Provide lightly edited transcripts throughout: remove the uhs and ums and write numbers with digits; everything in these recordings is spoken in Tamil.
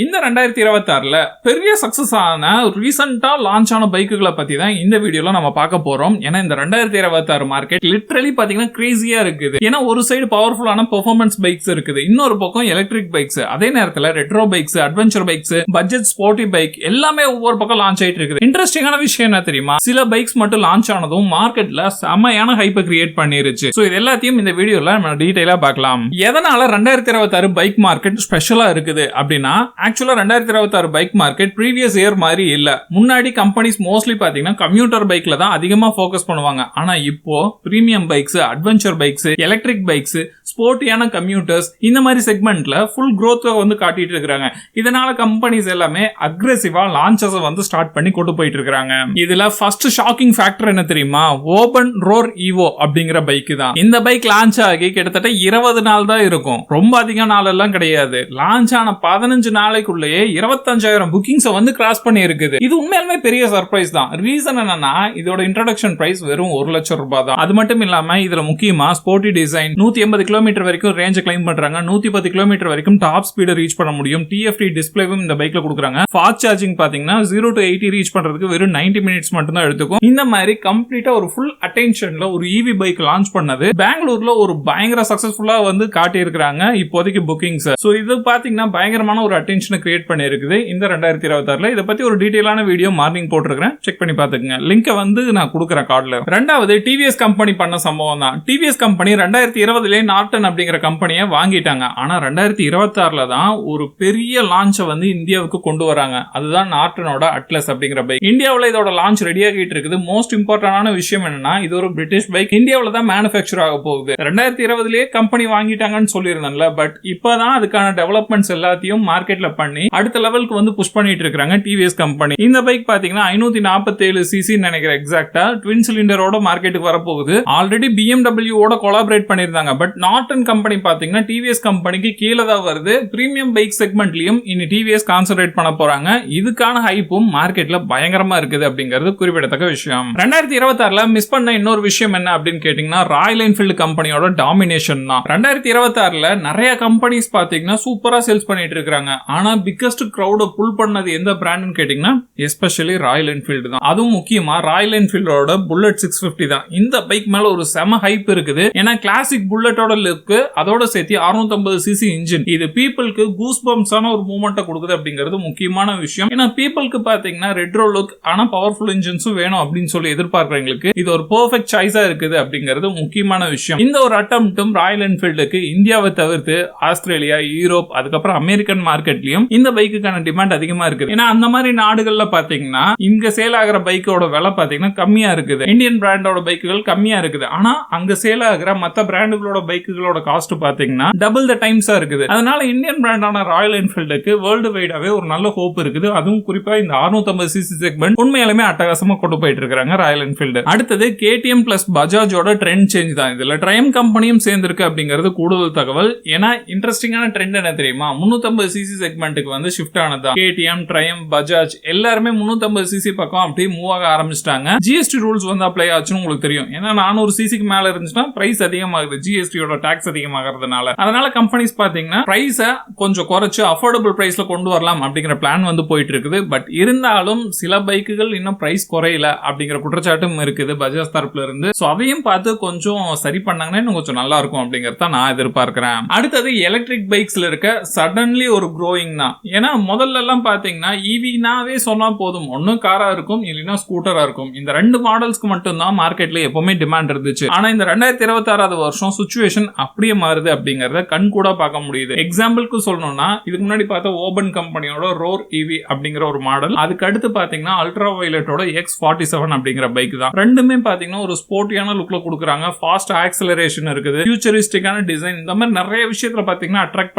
இந்த 2026ல பெரிய சக்சஸ் ஆன ரீசெண்டா லான்ச் ஆன பைக்குகளை பத்தி தான் இந்த வீடியோல நம்ம பார்க்க போறோம். ஏன்னா இந்த 2026 மார்க்கெட் லிட்டரலி பாத்தீங்கன்னா கிரேசியா இருக்குது. ஏன்னா ஒரு சைடு பவர்ஃபுல்லான பெர்ஃபார்மன்ஸ் பைக்ஸ் இருக்குது, இன்னொரு பக்கம் எலக்ட்ரிக் பைக்ஸ், அதே நேரத்துல retro bikes, adventure bikes, budget sporty bike எல்லாமே ஒவ்வொரு பக்கம் லான்ச் ஆயிட்டு இருக்குது. இன்ட்ரெஸ்டிங்கான விஷயம் என்ன தெரியுமா, சில பைக்ஸ் மட்டும் லான்ச் ஆனதும் மார்க்கெட்ல செமையான ஹைப்பை கிரியேட் பண்ணிருச்சு. சோ இது எல்லாத்தையும் இந்த வீடியோல நம்ம டீடைலா பார்க்கலாம். எதனால 2026 பைக் மார்க்கெட் ஸ்பெஷலா இருக்குது அப்படின்னா, ஆக்சுவலா 2026 பைக் மார்க்கெட் ப்ரீவியஸ் இயர் மாதிரி இல்ல. முன்னாடி கம்பெனிஸ் மோஸ்ட்லி பாத்தீங்கன்னா கம்யூட்டர் பைக்ல தான் அதிகமா ஃபோக்கஸ் பண்ணுவாங்க. ஆனா இப்போ premium bikes, adventure bikes, electric bikes, ஸ்போர்ட்டியான கம்யூட்டர்ஸ் இந்த மாதிரி செக்மெண்ட்ல ஃபுல் growth வந்து காட்டிட்டு இருக்காங்க. இதனால கம்பெனிஸ் எல்லாமே அக்ரெசிவா லான்ச்சஸ் வந்து ஸ்டார்ட் பண்ணி கொண்டு போயிட்டு இருக்காங்க. இதுல ஃபர்ஸ்ட் ஷாக்கிங் ஃபேக்டர் என்ன தெரியுமா, ஓபன் ரோர் ஈவோ அப்படிங்கிற பைக் தான். இந்த பைக் லான்ச் ஆகி கிட்டத்தட்ட 20 நாள் தான் இருக்கும், ரொம்ப அதிக நாள் எல்லாம் கிடையாது. லான்ச் ஆன 15 நாளைக்குள்ளேயே 25,000 புக்கிங்ஸ் வந்து கிராஸ் பண்ணி இருக்குது. இது உண்மையாலுமே பெரிய சர்ப்ரைஸ் தான். ரீசன் என்னன்னா, இதோட இன்ட்ரோடக்ஷன் பிரைஸ் வெறும் 1 லட்சம் ரூபாய் தான். அது மட்டும் இல்லாம இதுல முக்கியமா ஸ்போர்ட்டி டிசைன், 180 கிலோமீட்டர் வரைக்கும் ரேஞ்ச் கிளைம் பண்றாங்க, 110 கிலோமீட்டர் வரைக்கும் டாப் ஸ்பீட் ரீச் பண்ண முடியும். TFT டிஸ்பிளேவும் இந்த பைக்ல கொடுக்குறாங்க. ஃபாஸ்ட் சார்ஜிங் பாத்தீங்கன்னா 0 to 80 ரீச் பண்றதுக்கு வெறும் 90 மினிட்ஸ் மட்டும் தான் எடுத்துக்கும். இந்த மாதிரி கம்ப்ளீட்டா ஒரு ஃபுல் அட்டென்ஷன்ல ஒரு EV பைக் லான்ச் பண்ணது பெங்களூர்ல ஒரு பயங்கர சக்சஸ்ஃபுல்லா வந்து காட்டி இருக்காங்க இப்போதைக்கு புக்கிங்ஸ். சோ இது பாத்தீங்கன்னா பயங்கரமான ஒரு அட்டென்ஷனை கிரியேட் பண்ணி இருக்குது இந்த 2026ல. இத பத்தி ஒரு டீடைலான வீடியோ மார்னிங் போட்டுருக்கேன், செக் பண்ணி பாத்துக்கங்க. லிங்க் வந்து நான் கொடுக்குறேன் கார்டுல. ரெண்டாவது டிவிஎஸ் கம்பெனி பண்ண சம்பவம் தான். டிவிஎஸ் கம்பெனி 2020லே நார்டன் அப்படிங்கிற கம்பெனியை வாங்கிட்டாங்க. ஆனா 2026ல தான் ஒரு பெரிய லான்ச் வந்து இந்தியாவுக்கு கொண்டு வராங்க. அதுதான் நார்டனோட அட்லஸ் அப்படிங்கிற பைக். இந்தியாவுல இதோட லான்ச் ரெடி ஆகிட்டு இருக்குது. மோஸ்ட் இம்பார்ட்டன்டான விஷயம் என்னன்னா, இது ஒரு பிரிட்டிஷ் பைக், இந்தியாவுல தான் மேனுஃபேக்சர் ஆக போகுது. 2020லே கம்பெனி வாங்கிட்டாங்கன்னு சொல்லியிருந்தேன்ல, பட் இப்பதான் அதுக்கான டெவலப்மெண்ட்ஸ் எல்லாத்தையும் மார்க்கெட்ல பண்ணி அடுத்த லெவலுக்கு வந்து புஷ் பண்ணிட்டு இருக்காங்க டிவிஎஸ் கம்பெனி. இந்த பைக் பாத்தீங்கன்னா 547 சிசி நினைக்கிறேன் எக்ஸாக்ட்டா, ட்வின் சிலிண்டரோட மார்க்கெட்டுக்கு வரப்போகுது. ஆல்ரெடி BMW ஓட கொலாபரேட் பண்ணிருந்தாங்க. பட் நார்டன் கம்பெனி பாத்தீங்கன்னா டிவிஎஸ் கம்பெனிக்கு கீழே தான் வருது. பிரீமியம் பைக் செக்மெண்ட்லயும் இனி டிவிஎஸ் கான்சென்ட்ரேட் பண்ண போறாங்க. இதுக்கான ஹைப்பும் மார்க்கெட்ல பயங்கரமா இருக்குது அப்படிங்கிறது குறிப்பிடத்தக்க விஷயம். 2026ல மிஸ் பண்ண இன்னொரு விஷயம் என்ன அப்படின்னு கேட்டீங்கன்னா, ராயல் என்ஃபீல்டு கம்பெனியோட டாமினேஷன் தான். 2026ல நிறைய கம்பெனிஸ் பாத்தீங்கன்னா சூப்பரா சேல்ஸ் பண்ணிட்டு இருக்காங்க. ஆனா பிக்கஸ்ட் கிரௌட புல் பண்ணது எந்த பிராண்ட்னு கேட்டீங்கன்னா எஸ்பெஷலி ராயல் என்ஃபீல்டு தான். அதுவும் முக்கியமா ராயல் என்ஃபீல்டோட புல்லட் 650 தான். இந்த பைக் மேல ஒரு செம ஹைப் இருக்குது. ஏன்னா கிளாசிக் புல்லட்டோட லுக், அதோட சேர்த்து 650 சிசி இன்ஜின், இது பீப்புளுக்கு கூஸ் பம்ப்ஸான ஒரு மூவ்மெண்ட்டை கொடுக்குது அப்படிங்கிறது முக்கியமான விஷயம். ஏன்னா பீப்புளுக்கு பாத்தீங்கன்னா ரெட்ரோ லுக் ஆனா பவர்ஃபுல் இன்ஜின்ஸும் வேணும் அப்படின்னு சொல்லி எதிர்பார்க்கறவங்களுக்கு இது ஒரு பெர்ஃபெக்ட் சாய்ஸா இருக்குது அப்படிங்கிறது முக்கியமான விஷயம். இந்த ஒரு அட்டம்ப்டும் ராயல் என்ஃபீல்டுக்கு இந்தியாவை தவிர்த்து ஆஸ்திரேலியா, யூரோப், அதுக்கப்புறம் அமெரிக்கன் மார்க்கெட்லயும் இந்த பைக்குக்கான டிமாண்ட் அதிகமா இருக்குது. ஏன்னா அந்த மாதிரி நாடுகள்ல பாத்தீங்கன்னா இங்க சேல் ஆகிற பைக்கோட விலை பாத்தீங்கன்னா கம்மியா இருக்குது. இந்தியன் பிராண்டோட பைக்குகள் கம்மியா இருக்குது. ஆனா அங்க சேல் ஆகிற மத்த பிராண்டுகளோட பைக்குகளோட காஸ்ட் பாத்தீங்கன்னா டபுள் த டைம்ஸா இருக்குது. அதனால இந்தியன் பிராண்டான ராயல் என்ஃபீல்டுக்கு வேர்ல்டு வைடாவே ஒரு நல்ல ஹோப் இருக்குது. அதுவும் குறிப்பா இந்த 650 சிசி செக்மெண்ட் உண்மையாலுமே அட்டகாசமா கொண்டு போயிட்டு இருக்காங்க ராயல் என்ஃபீல்டு. அடுத்தது KTM பிளஸ் பஜாஜோட ட்ரெண்ட் சேஞ்ச் தான். இதுல ட்ரையம் கம்பெனியும் சேர்ந்திருக்கு அப்படிங்கிறது கூடுதல் தகவல். ஏன்னா இன்ட்ரெஸ்டிங்கான ட்ரெண்ட் என்ன தெரியுமா, 350 சிசி செக்மெண்ட்டுக்கு வந்து ஷிஃப்ட் ஆனதா. KTM, ட்ரையம், பஜாஜ் எல்லாருமே 350 சிசி பக்கம் அப்படியே மூவ் ஆக ஆரம்பிச்சிட்டாங்க. GST ரூல்ஸ் வந்து அப்ளை ஆச்சுன்னு உங்களுக்கு தெரியும். ஏன்னா 400 சிசிக்கு மேல இருந்துச்சுன்னா பிரைஸ் அதிகமாகுது, GSTயோட டாக்ஸ் அதிகமாகிறதுனால. அதனால கம்பெனிஸ் பாத்தீங்கன்னா பிரைஸ கொஞ்சம் குறைச்சு அஃபோர்டபிள் பிரைஸ்ல கொண்டு வரலாம் அப்படிங்கிற பிளான் வந்து போயிட்டு இருக்குது. பட் இருந்தாலும் சில பைக்குகள் இன்னும் பிரைஸ் குறையல அப்படிங்கிற குற்றச்சாட்டும் இருக்குது பஜாஜ் தரப்புல இருந்து. சோ அதையும் பார்த்து கொஞ்சம் சரி பண்ணாங்கன்னா இன்னும் கொஞ்சம் நல்லா இருக்கும் அப்படிங்கறத நான் எதிர்பார்க்கிறேன். அடுத்தது எலக்ட்ரிக் பைக்ஸ்ல இருக்க சடன்லி ஒரு க்ரோயிங் தான். ஏன்னா முதல்ல எல்லாம் பாத்தீங்கன்னா EVனாவே சொன்னா போதும், ஒன்னும் காரா இருக்கும் இல்லைன்னா ஸ்கூட்டரா இருக்கும். இந்த 2 மாடல்ஸ்க்கு மட்டும் தான் மார்க்கெட்ல எப்பவுமே டிமாண்ட் இருந்துச்சு. ஆனா இந்த 2026 வருஷம் சிச்சுவேஷன் அப்படியே மாறுது அப்படிங்கறத கண் கூட பார்க்க முடியுது. எக்ஸாம்பிளுக்கு சொல்லணும்னா, இதுக்கு முன்னாடி பார்த்த ஓபன் கம்பெனியோட ரோர் EV அப்படிங்கிற ஒரு மாடல், அதுக்கு அடுத்து பாத்தீங்கன்னா அல்ட்ரா வயலட்டோட X47 அப்படிங்கிற பைக் தான். ரெண்டுமே பாத்தீங்கன்னா ஒரு ஸ்போர்ட்டியான லுக்ல கொடுக்குறாங்க. ஃபாஸ்ட் ஆக்சலரேஷன் இருக்குது, ஃபியூச்சரிஸ்டிக்கான டிசைன், இந்த மாதிரி நிறைய விஷயத்துல பாத்தீங்கன்னா அட்ராக்ட்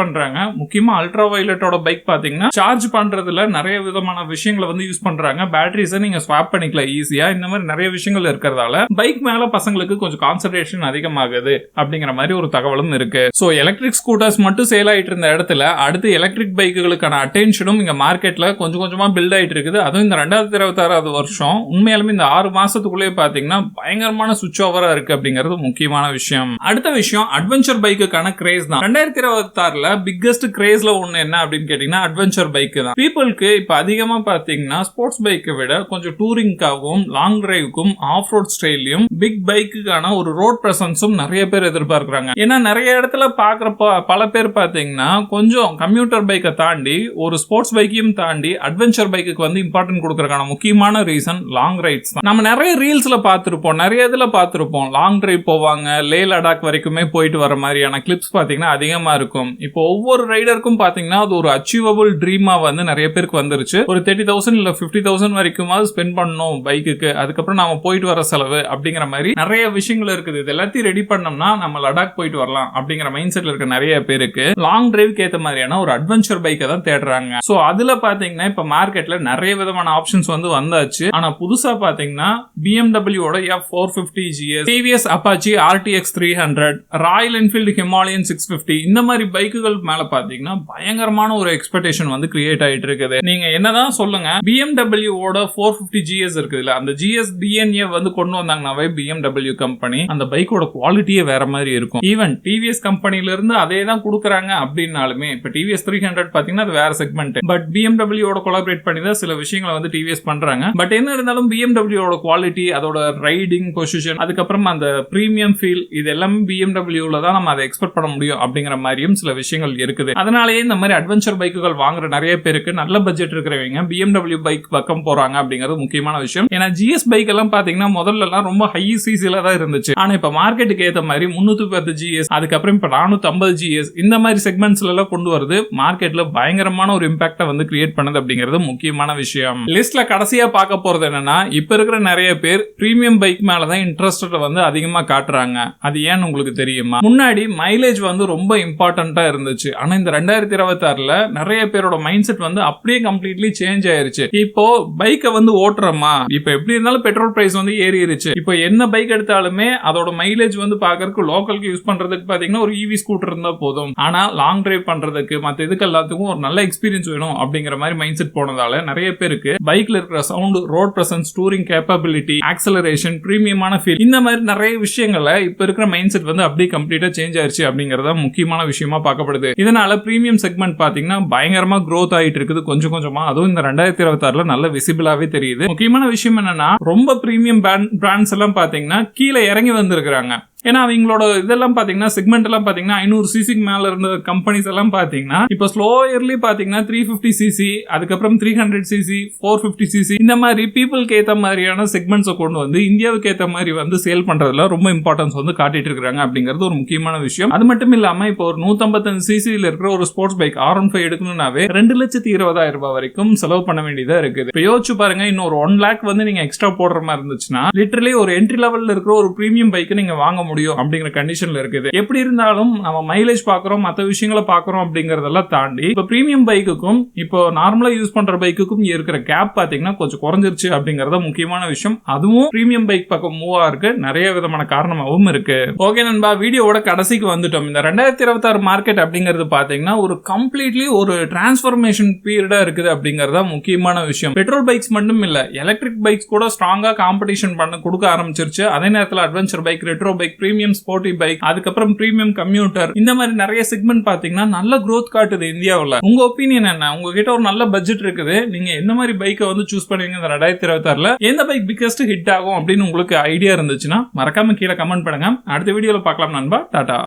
பண்றாங்க. முக்கியமா அல்ட்ரா வயலட்டோட பைக் பாத்தீங்கன்னா சார்ஜ் பண்றதுல நிறைய விதமான விஷயங்களை வந்து யூஸ் பண்றாங்க. பேட்டரிஸை நீங்க ஸ்வாப் பண்ணிக்கலாம் ஈஸியா. இந்த மாதிரி நிறைய விஷயங்கள் இருக்கிறதால பைக் மேல பசங்களுக்கு கொஞ்சம் கான்சன்ட்ரேஷன் அதிகமாகுது அப்படிங்கிற மாதிரி ஒரு தகவலும் இருக்கு. சோ எலக்ட்ரிக் ஸ்கூட்டர்ஸ் மட்டும் சேல் ஆயிட்டு இருந்த இடத்துல அடுத்து எலக்ட்ரிக் பைக்குகளுக்கான அட்டென்ஷனும் இங்க மார்க்கெட்ல கொஞ்சம் கொஞ்சமா பில்ட் ஆயிட்டு இருக்குது. அதுவும் இந்த 2026 வருஷம் உண்மையாலுமே இந்த 6 மாசத்துக்குள்ளே பாத்தீங்கன்னா பயங்கரமான சுவிட்ச் ஓவரா இருக்கு அப்படிங்கிறது முக்கியமான விஷயம். அடுத்த விஷயம் அட்வென்ச்சர் பைக்குக்கான கிரேஸ் தான். 2026ல பிக்கஸ்ட் கிரேஸ்ல ஒண்ணு என்ன அப்படின்னு அப்படின்னு கேட்டீங்கன்னா அட்வென்ச்சர் பைக் தான். பீப்புளுக்கு இப்ப அதிகமா பாத்தீங்கன்னா ஸ்போர்ட்ஸ் பைக்கை விட கொஞ்சம் டூரிங்காகவும் லாங் டிரைவுக்கும் ஆஃப் ரோட் ஸ்டைலையும் பிக் பைக்குக்கான ஒரு ரோட் பிரசன்ஸும் நிறைய பேர் எதிர்பார்க்கிறாங்க. ஏன்னா நிறைய இடத்துல பாக்குறப்ப பல பேர் பாத்தீங்கன்னா கொஞ்சம் கம்யூட்டர் பைக்கை தாண்டி ஒரு ஸ்போர்ட்ஸ் பைக்கையும் தாண்டி அட்வென்ச்சர் பைக்கு வந்து இம்பார்ட்டன்ட் கொடுக்கறதுக்கான முக்கியமான ரீசன் லாங் ரைட்ஸ் தான். நம்ம நிறைய ரீல்ஸ்ல பார்த்திருப்போம், நிறைய இதுல பார்த்திருப்போம். லாங் டிரைவ் போவாங்க, லே லடாக் வரைக்குமே போயிட்டு வர மாதிரியான கிளிப்ஸ் பாத்தீங்கன்னா அதிகமா இருக்கும். இப்போ ஒவ்வொரு ரைடருக்கும் பாத்தீங்கன்னா அது ஒரு அச்சீவபிள் ட்ரீமா வந்து நிறைய பேருக்கு வந்துருச்சு. ஒரு 30,000 இல்ல 50,000 வரைக்கும் ஸ்பெண்ட் பண்ணணும் பைக்குக்கு, அதுக்கப்புறம் நாம போயிட்டு வர செலவு அப்படிங்கிற மாதிரி நிறைய விஷயங்கள் இருக்குது. இது எல்லாத்தையும் ரெடி பண்ணோம்னா நம்ம லடாக் போயிட்டு வரலாம் அப்படிங்கிற மைண்ட் செட்ல இருக்க நிறைய பேருக்கு லாங் டிரைவ்க்கு ஏத்த மாதிரியான ஒரு அட்வென்ச்சர் பைக்கை தான் தேடுறாங்க. சோ அதுல பாத்தீங்கன்னா இப்ப மார்க்கெட்ல நிறைய விதமான ஆப்ஷன்ஸ் வந்து வந்தாச்சு. ஆனா புதுசா பாத்தீங்கன்னா BMW ஓட F450 GS, TVS Apache RTX 300, Royal Enfield Himalayan 650 இந்த மாதிரி பைக்குகள் மேல பாத்தீங்கன்னா பயங்கரமான ஒரு எக்ஸ்பெக்டேஷன் வந்து கிரியேட் ஆயிட்டு இருக்குது. நீங்க என்னதான் சொல்லுங்க, BMW ஓட 450 GS இருக்குதுல்ல, அந்த GS DNA வந்து கொண்டு வந்தாங்கன்னாவே BMW கம்பெனி அந்த பைக்கோட குவாலிட்டியே வேற மாதிரி இருக்கும். ஈவன் TVS கம்பெனில இருந்து அதே தான் கொடுக்குறாங்க அப்படின்னாலுமே இப்ப TVS 300 பாத்தீங்கன்னா அது வேற செக்மெண்ட். பட் BMW ஓட கொலாபரேட் பண்ணி தான் சில விஷயங்களை வந்து TVS பண்றாங்க. பட் என்ன இருந்தாலும் BMW ஓட குவாலிட்டி, அதோட ரைடிங் பொசிஷன், அதுக்கப்புறம் அந்த பிரீமியம் ஃபீல், இது எல்லாமே BMW தான் நம்ம அதை எக்ஸ்பெக்ட் பண்ண முடியும் அப்படிங்கிற மாதிரியும் சில விஷயங்கள் இருக்குது. அதனாலேயே இந்த மாதிரி அட்வென்ச்சர் பைக்குகள் வாங்குற நிறைய பேருக்கு நல்ல பட்ஜெட் இருக்கிறவங்க BMW பைக் பக்கம் போறாங்க அப்படிங்கிறது முக்கியமான விஷயம். ஏன்னா GS பைக் எல்லாம் பாத்தீங்கன்னா முதல்ல எல்லாம் ரொம்ப ஹை சிசில தான் இருந்துச்சு. ஆனா இப்ப மார்க்கெட்டுக்கு ஏத்த மாதிரி 310 GS, அதுக்கப்புறம் இப்ப 450 GS இந்த மாதிரி செக்மெண்ட்ஸ்ல எல்லாம் கொண்டு வருது. மார்க்கெட்ல பயங்கரமான ஒரு இம்பாக்ட வந்து கிரியேட் பண்ணுது அப்படிங்கிறது முக்கியமான விஷயம். லிஸ்ட்ல கடைசியா பார்க்க போறது என்னன்னா, இப்ப இருக்கிற நிறைய பேர் பிரீமியம் பைக் மேலதான் இன்ட்ரெஸ்ட் வந்து அதிகமா காட்டுறாங்க. அது ஏன்னு உங்களுக்கு தெரியுமா? முன்னாடி மைலேஜ் வந்து ரொம்ப இம்பார்ட்டன்டா இருந்துச்சு. ஆனா இந்த 2026ல நிறைய பேரோட மைண்ட் செட் வந்து அப்படியே கம்ப்ளீட்லி சேஞ்ச் ஆயிருச்சு. இப்போ பைக்கை வந்து ஓட்டுறோமா, இப்ப எப்படி இருந்தாலும் பெட்ரோல் பிரைஸ் வந்து ஏறிடுச்சு. இப்போ என்ன பைக் எடுத்தாலுமே அதோட மைலேஜ் வந்து பாக்குறதுக்கு லோக்கலுக்கு யூஸ் பண்றதுக்கு பாத்தீங்கன்னா ஒரு EV ஸ்கூட்டர் இருந்தா போதும். ஆனா லாங் டிரைவ் பண்றதுக்கு மத்த இதுக்கு எல்லாத்துக்கும் ஒரு நல்ல எக்ஸ்பீரியன்ஸ் வேணும் அப்படிங்கிற மாதிரி மைண்ட் செட் போனதால நிறைய பேருக்கு பைக்ல இருக்கிற sound, road presence, touring capability, acceleration, பிரீமியமான ஃபீல், இந்த மாதிரி நிறைய விஷயங்களை இப்ப இருக்கிற மைண்ட் செட் வந்து அப்படியே கம்ப்ளீட்டா சேஞ்ச் ஆயிருச்சு அப்படிங்கறத முக்கியமான விஷயமா பார்க்கப்படுது. இதனால பிரீமியம் செக்மெண்ட் பாத்தீங்கன்னா பயங்கரமா growth ஆயிட்டு இருக்குது கொஞ்சம் கொஞ்சமா. அதுவும் இந்த 2026ல நல்ல விசிபிளாவே தெரியுது. முக்கியமான விஷயம் என்னன்னா, ரொம்ப பிரீமியம் பிராண்ட்ஸ் எல்லாம் பாத்தீங்கன்னா கீழே இறங்கி வந்திருக்காங்க. ஏன்னா அவங்களோட இதெல்லாம் பாத்தீங்கன்னா செக்மெண்ட் எல்லாம் பாத்தீங்கன்னா 500 சிசிக்கு மேல இருந்த கம்பெனிஸ் எல்லாம் பாத்தீங்கன்னா இப்ப ஸ்லோயர்லி பாத்தீங்கன்னா 350 சிசி, அதுக்கப்புறம் 300 சிசி, 450 சிசி இந்த மாதிரி பீப்புளுக்கு ஏத்த மாதிரியான செக்மெண்ட்ஸை கொண்டு வந்து இந்தியாவுக்கு ஏத்த மாதிரி வந்து சேல் பண்றதுல ரொம்ப இம்பார்ட்டன்ஸ் வந்து காட்டிட்டு இருக்காங்க அப்படிங்கிறது ஒரு முக்கியமான விஷயம். அது மட்டும் இல்லாம இப்போ ஒரு 155 சிசில இருக்கிற ஒரு ஸ்போர்ட்ஸ் பைக் R15 எடுக்கணும்னாவே 2,20,000 வரைக்கும் செலவு பண்ண வேண்டியதா இருக்குது. இப்ப யோசிச்சு பாருங்க, இன்னொரு 1 lakh வந்து நீங்க எக்ஸ்ட்ரா போடுற மாதிரி இருந்துச்சுன்னா லிட்டரலி ஒரு என்ட்ரி லெவல்ல இருக்கிற ஒரு பிரீமியம் பைக் நீங்க வாங்க முடியும் அப்படிங்கிற கண்டிஷன்ல இருக்குது. எப்படி இருந்தாலும் நம்ம மைலேஜ் பாக்குறோம், மற்ற விஷயங்களை பாக்குறோம் அப்படிங்கறதெல்லாம் தாண்டி இப்ப பிரீமியம் பைக்குக்கும் இப்போ நார்மலா யூஸ் பண்ற பைக்குக்கும் இருக்கிற கேப் பாத்தீங்கன்னா கொஞ்சம் குறைஞ்சிருச்சு அப்படிங்கறத முக்கியமான விஷயம். அதுவும் பிரீமியம் பைக் பக்கம் மூவ் ஆகிறதுக்கு நிறைய விதமான காரணமாகவும் இருக்கு. ஓகே நண்பா, வீடியோவோட கடைசிக்கு வந்துட்டோம். இந்த 2026 மார்க்கெட் அப்படிங்கிறது பாத்தீங்கன்னா ஒரு கம்ப்ளீட்லி ஒரு டிரான்ஸ்ஃபர்மேஷன் பீரியடா இருக்குது அப்படிங்கறத முக்கியமான விஷயம். பெட்ரோல் பைக்ஸ் மட்டும் இல்ல, எலக்ட்ரிக் பைக்ஸ் கூட ஸ்ட்ராங்கா காம்படிஷன் பண்ண கொடுக்க ஆரம்பிச்சிருச்சு. அதே நேரத்தில் adventure bike, retro bike, premium sporty bike, அதுக்கப்புறம் பிரீமியம் கம்யூட்டர், இந்த மாதிரி நிறைய செக்மெண்ட் பாத்தீங்கன்னா நல்ல growth காட்டுது இந்தியாவுல. உங்க ஒப்பீனியன் என்ன? உங்ககிட்ட ஒரு நல்ல பட்ஜெட் இருக்குது, நீங்க எந்த மாதிரி பைக்கை வந்து சூஸ் பண்ணுவீங்க இந்த 2026ல? எந்த பைக் பிக்கஸ்ட் ஹிட் ஆகும் அப்படின்னு உங்களுக்கு ஐடியா இருந்துச்சுன்னா மறக்காம கீழே கமெண்ட் பண்ணுங்க. அடுத்த வீடியோல பார்க்கலாம் நண்பா. டாடா.